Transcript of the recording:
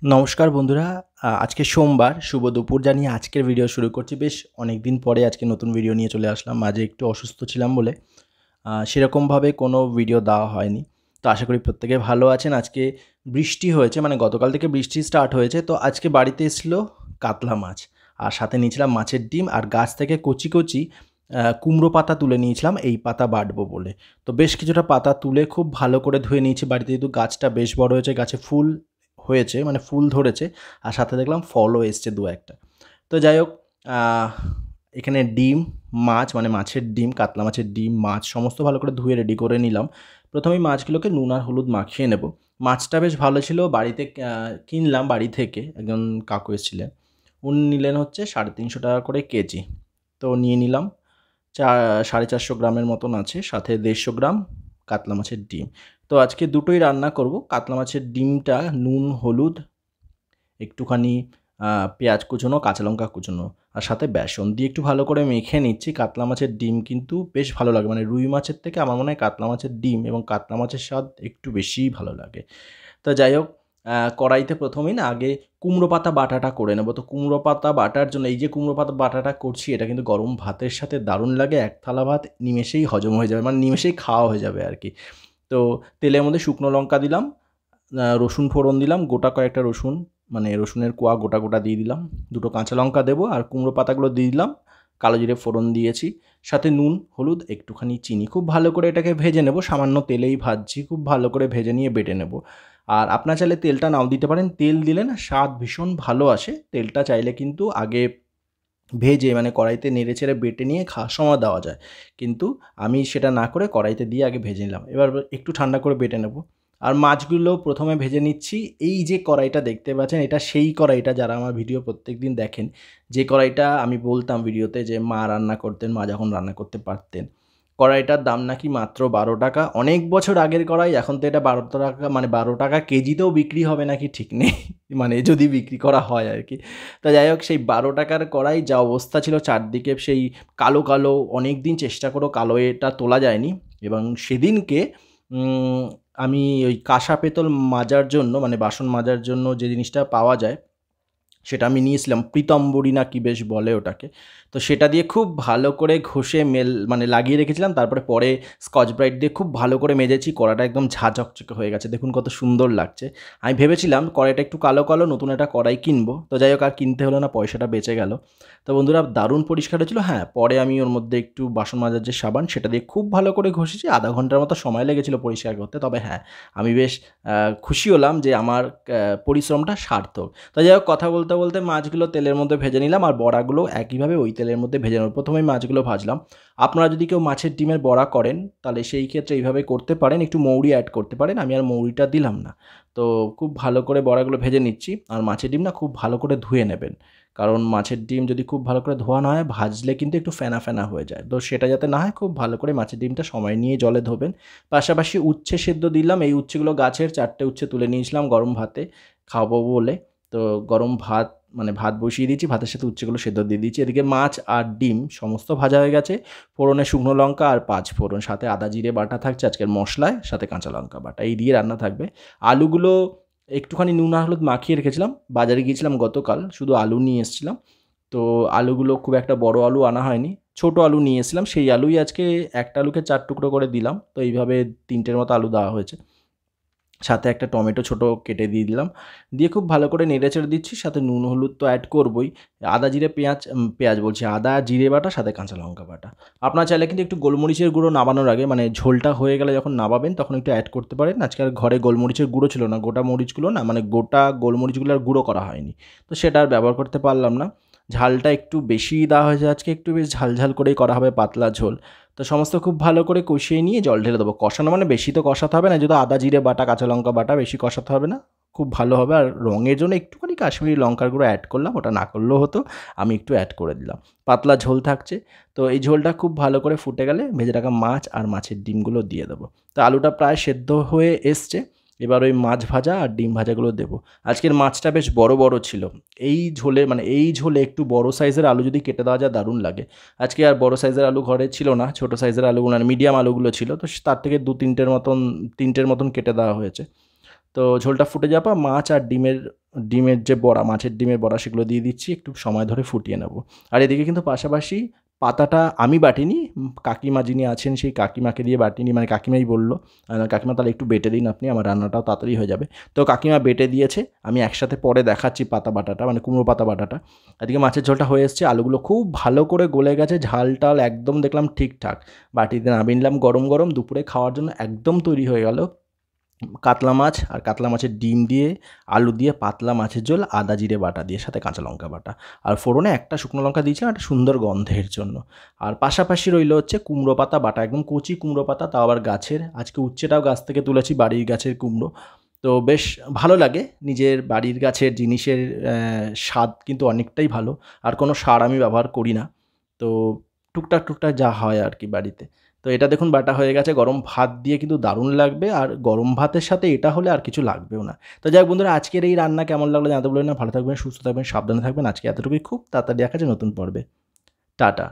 নমস্কার বন্ধুরা, আজকে সোমবার, শুভ দুপুর জানিয়ে আজকের ভিডিও শুরু করছি। বেশ অনেকদিন পরে আজকে নতুন ভিডিও নিয়ে চলে আসলাম। মাঝে একটু অসুস্থ ছিলাম বলে সেরকমভাবে কোনো ভিডিও দেওয়া হয়নি। তো আশা করি প্রত্যেকে ভালো আছেন। আজকে বৃষ্টি হয়েছে, মানে গতকাল থেকে বৃষ্টি স্টার্ট হয়েছে। তো আজকে বাড়িতে এসেছিল কাতলা মাছ, আর সাথে নিয়েছিলাম মাছের ডিম, আর গাছ থেকে কচি কচি কুমড়ো পাতা তুলে নিয়েছিলাম এই পাতা বাটবো বলে। তো বেশ কিছুটা পাতা তুলে খুব ভালো করে ধুয়ে নিয়েছি বাড়িতে, যেহেতু গাছটা বেশ বড় হয়েছে, গাছে ফুল হয়েছে, মানে ফুল ধরেছে, আর সাথে দেখলাম ফলও এসছে দু একটা। তো যাই হোক, এখানে ডিম, মাছ, মানে মাছের ডিম, কাতলা মাছের ডিম, মাছ সমস্ত ভালো করে ধুয়ে রেডি করে নিলাম। প্রথমেই মাছগুলোকে নুন আর হলুদ মাখিয়ে নেব। মাছটা বেশ ভালো ছিল, বাড়িতে কিনলাম, বাড়ি থেকে একজন কাকু এসেছিলেন, উনি নিলেন হচ্ছে 350 টাকা করে কেজি। তো নিয়ে নিলাম 450 গ্রামের মতন আছে, সাথে 150 গ্রাম কাতলা মাছের ডিম। তো আজকে দুটোই রান্না করব। কাতলা মাছের ডিমটা নুন, হলুদ, একটুখানি পেঁয়াজ কুচোনো, কাঁচা লঙ্কা কুচোনো, আর সাথে বেসন দিয়ে একটু ভালো করে মেখে নিচ্ছি। কাতলা মাছের ডিম কিন্তু বেশ ভালো লাগে, মানে রুই মাছের থেকে আমার মনে হয় কাতলা মাছের ডিম এবং কাতলা মাছের স্বাদ একটু বেশিই ভালো লাগে। তো যাই হোক, কড়াইতে প্রথমেই না আগে কুমড়ো পাতা বাটাটা করে নেব। তো কুমড়ো পাতা বাটার জন্য, এই যে কুমড়ো পাতা বাটাটা করছি, এটা কিন্তু গরম ভাতের সাথে দারুণ লাগে। এক থালা ভাত নিমেষেই হজম হয়ে যাবে, মানে নিমেষেই খাওয়া হয়ে যাবে আর কি। তো তেলের মধ্যে শুকনো লঙ্কা দিলাম, রসুন ফোড়ন দিলাম, গোটা কয়েকটা রসুন, মানে রসুনের কোয়া গোটা গোটা দিয়ে দিলাম, দুটো কাঁচা লঙ্কা দেবো, আর কুমড়ো পাতাগুলো দিয়ে দিলাম, কালো জিরে ফোড়ন দিয়েছি, সাথে নুন, হলুদ, একটুখানি চিনি। খুব ভালো করে এটাকে ভেজে নেব, সামান্য তেলেই ভাজছি, খুব ভালো করে ভেজে নিয়ে বেটে নেব। আর আপনার চাইলে তেলটা নাও দিতে পারেন, তেল দিলে না স্বাদ ভীষণ ভালো আসে। তেলটা চাইলে কিন্তু আগে ভেজে, মানে কড়াইতে নেড়ে চেড়ে বেটে নিয়ে খাওয়ার সময় দেওয়া যায়, কিন্তু আমি সেটা না করে কড়াইতে দিয়ে আগে ভেজে নিলাম। এবার একটু ঠান্ডা করে বেটে নেব। আর মাছগুলো প্রথমে ভেজে নিচ্ছি। এই যে কড়াইটা দেখতে পাচ্ছেন, এটা সেই কড়াইটা, যারা আমার ভিডিও প্রত্যেকদিন দেখেন, যে কড়াইটা আমি বলতাম ভিডিওতে যে মা রান্না করতেন, মা যখন রান্না করতে পারতেন। কড়াইটার দাম নাকি মাত্র 12 টাকা। অনেক বছর আগের কড়াই, এখন তো এটা 12 টাকা, মানে 12 টাকা কেজিতেও বিক্রি হবে নাকি ঠিক নেই। মানে যদি বিক্রি করা হয় আর কি। তো যাই হোক, সেই 12 টাকার কড়াই, যা অবস্থা ছিল চারদিকে সেই কালো কালো, অনেক দিন চেষ্টা করেও কালো এটা তোলা যায়নি। এবং সেদিনকে উম আমি ওই কাঁসা পেতল মাজার জন্য, মানে বাসন মাজার জন্য যে জিনিসটা পাওয়া যায়, সেটা আমি নিয়েছিলাম, পীতাম্বরী না কি বেশ বলে ওটাকে। তো সেটা দিয়ে খুব ভালো করে ঘষে মানে লাগিয়ে রেখেছিলাম। তারপরে পরে স্কচ ব্রাইট দিয়ে খুব ভালো করে মেজেছি। কড়াটা একদম ঝাঁ চকচকে হয়ে গেছে, দেখুন কত সুন্দর লাগছে। আমি ভেবেছিলাম কড়াইটা একটু কালো কালো, নতুন একটা কড়াই কিনবো। তো যাই হোক, আর কিনতে হলো না, পয়সাটা বেঁচে গেল। তো বন্ধুরা, দারুণ পরিষ্কার হয়েছিল। হ্যাঁ, পরে আমি ওর মধ্যে একটু বাসন মাজার যে সাবান, সেটা দিয়ে খুব ভালো করে ঘষেছি। আধা ঘন্টার মতো সময় লেগেছিল পরিষ্কার করতে। তবে হ্যাঁ, আমি বেশ খুশি হলাম যে আমার পরিশ্রমটা সার্থক। তো যাই হোক, কথা বলতে বলতে মাছগুলো তেলের মধ্যে ভেজে নিলাম, আর বড়াগুলো একইভাবে ওই তেলের মধ্যে ভেজে নেব। প্রথমেই মাছগুলো ভাজলাম। আপনারা যদি কেউ মাছের ডিমের বড়া করেন, তাহলে সেই ক্ষেত্রে এইভাবে করতে পারেন, একটু মৌরি অ্যাড করতে পারেন। আমি আর মৌরিটা দিলাম না। তো খুব ভালো করে বড়াগুলো ভেজে নিচ্ছি। আর মাছের ডিম না খুব ভালো করে ধুয়ে নেবেন, কারণ মাছের ডিম যদি খুব ভালো করে ধোয়া না হয়, ভাজলে কিন্তু একটু ফেনা ফেনা হয়ে যায়। তো সেটা যাতে না হয়, খুব ভালো করে মাছের ডিমটা সময় নিয়ে জলে ধোবেন। পাশাপাশি উচ্ছে সেদ্ধ দিলাম। এই উচ্ছেগুলো গাছের, 4টে উচ্ছে তুলে নিয়েছিলাম গরম ভাতে খাবো বলে। তো গরম ভাত, মানে ভাত বসিয়ে দিয়েছি, ভাতের সাথে উচ্ছেগুলো সেদ্ধ দিয়ে দিয়েছি। এদিকে মাছ আর ডিম সমস্ত ভাজা হয়ে গেছে। ফোড়নে শুকনো লঙ্কা আর 5 ফোড়ন, সাথে আদা জিরে বাটা থাকছে আজকের মশলায়, সাথে কাঁচা লঙ্কা বাটা, এই দিয়ে রান্না থাকবে। আলুগুলো একটুখানি নুন আর হলুদ মাখিয়ে রেখেছিলাম। বাজারে গিয়েছিলাম গতকাল, শুধু আলু নিয়ে এসেছিলাম। তো আলুগুলো খুব একটা বড় আলু আনা হয়নি, ছোট আলু নিয়ে এসেছিলাম। সেই আলুই আজকে, একটা আলুকে 4 টুকরো করে দিলাম। তো এইভাবে 3টের মতো আলু দেওয়া হয়েছে। সাথে একটা টমেটো ছোটো কেটে দিয়ে দিলাম। দিয়ে খুব ভালো করে নেড়েচেড়ে দিচ্ছি। সাথে নুন হলুদ তো অ্যাড করবই। আদা জিরে পেঁয়াজ, পেঁয়াজ বলছি, আদা জিরে বাটা, সাথে কাঁচা লঙ্কা বাটা। আপনারা চাইলে কিন্তু একটু গোলমরিচের গুঁড়ো নামানোর আগে, মানে ঝোলটা হয়ে গেলে যখন নামাবেন, তখন একটু অ্যাড করতে পারেন। আজকে আর ঘরে গোলমরিচের গুঁড়ো ছিল না, গোটা মরিচগুলো না, মানে গোটা গোলমরিচগুলো আর গুঁড়ো করা হয়নি। তো সেটা আর ব্যবহার করতে পারলাম না। ঝালটা একটু বেশিই দেওয়া হয়েছে আজকে, একটু বেশ ঝাল ঝাল করেই করা হবে, পাতলা ঝোল। তো সমস্ত খুব ভালো করে কষিয়ে নিয়ে জল ঢেলে দেবো। কষানো মানে বেশি তো কষাতে হবে না, যেহেতু আদা জিরে বাটা, কাঁচা লঙ্কা বাটা, বেশি কষাতে হবে না। খুব ভালো হবে। আর রঙের জন্য একটুখানি কাশ্মীরি লঙ্কার গুঁড়ো অ্যাড করলাম, ওটা না করলেও হতো, আমি একটু অ্যাড করে দিলাম। পাতলা ঝোল থাকছে। তো এই ঝোলটা খুব ভালো করে ফুটে গেলে ভেজে রাখা মাছ আর মাছের ডিমগুলো দিয়ে দেবো। তো আলুটা প্রায় সেদ্ধ হয়ে এসছে। এবার ওই মাছ ভাজা আর ডিম ভাজাগুলো দেবো। আজকের মাছটা বেশ বড় বড় ছিল। এই ঝোলে, মানে এই ঝোলে একটু বড় সাইজের আলু যদি কেটে দেওয়া যায়, দারুণ লাগে। আজকে আর বড় সাইজের আলু ঘরে ছিল না, ছোট সাইজের আলুগুলো, মানে মিডিয়াম আলুগুলো ছিল। তো তার থেকে 2-3টের মতন, 3টের মতন কেটে দেওয়া হয়েছে। তো ঝোলটা ফুটে যাওয়ার পর মাছ আর ডিমের যে বড়া, মাছের ডিমের বড়া সেগুলো দিয়ে দিচ্ছি, একটু সময় ধরে ফুটিয়ে নেব। আর এদিকে কিন্তু পাশাপাশি পাতাটা আমি বাটিনি, কাকিমা যিনি আছেন সেই কাকিমাকে দিয়ে বাটিনি, মানে কাকিমাই বলল, কাকিমা তাহলে একটু বেটে দিন আপনি, আমার রান্নাটাও তাড়াতাড়ি হয়ে যাবে। তো কাকিমা বেটে দিয়েছে, আমি একসাথে পরে দেখাচ্ছি পাতা বাটাটা, মানে কুমড়ো পাতা বাটাটা। এদিকে মাছের ঝোলটা হয়ে এসছে, আলুগুলো খুব ভালো করে গলে গেছে, ঝাল টাল একদম দেখলাম ঠিকঠাক। বাটিতে নামিয়ে নিলাম গরম গরম, দুপুরে খাওয়ার জন্য একদম তৈরি হয়ে গেল কাতলা মাছ। আর কাতলা মাছের ডিম দিয়ে, আলু দিয়ে পাতলা মাছের ঝোল, আদা জিরে বাটা দিয়ে, সাথে কাঁচা লঙ্কা বাটা, আর ফোড়নে একটা শুকনো লঙ্কা দিয়েছিলাম একটা সুন্দর গন্ধের জন্য। আর পাশাপাশি রইল হচ্ছে কুমড়ো পাতা বাটা, একদম কচি কুমড়ো পাতা, তাও আবার গাছের, আজকে উচ্ছেটাও গাছ থেকে তুলেছি, বাড়ির গাছের কুমড়ো। তো বেশ ভালো লাগে, নিজের বাড়ির গাছের জিনিসের স্বাদ কিন্তু অনেকটাই ভালো। আর কোনো সার আমি ব্যবহার করি না, তো টুকটাক টুকটাক যা হয় আর কি বাড়িতে। তো এটা দেখুন বাটা হয়ে গেছে, গরম ভাত দিয়ে কিন্তু দারুণ লাগবে, আর গরম ভাতের সাথে এটা হলে আর কিছু লাগবেও না। তো যাই হোক বন্ধুরা, আজকের এই রান্না কেমন লাগলো জানাতে বলবেন না। ভালো থাকবেন, সুস্থ থাকবেন, সাবধানে থাকবেন। আজকে এতটুকুই, খুব তাড়াতাড়ি দেখা যাচ্ছে নতুন পর্বে। টাটা।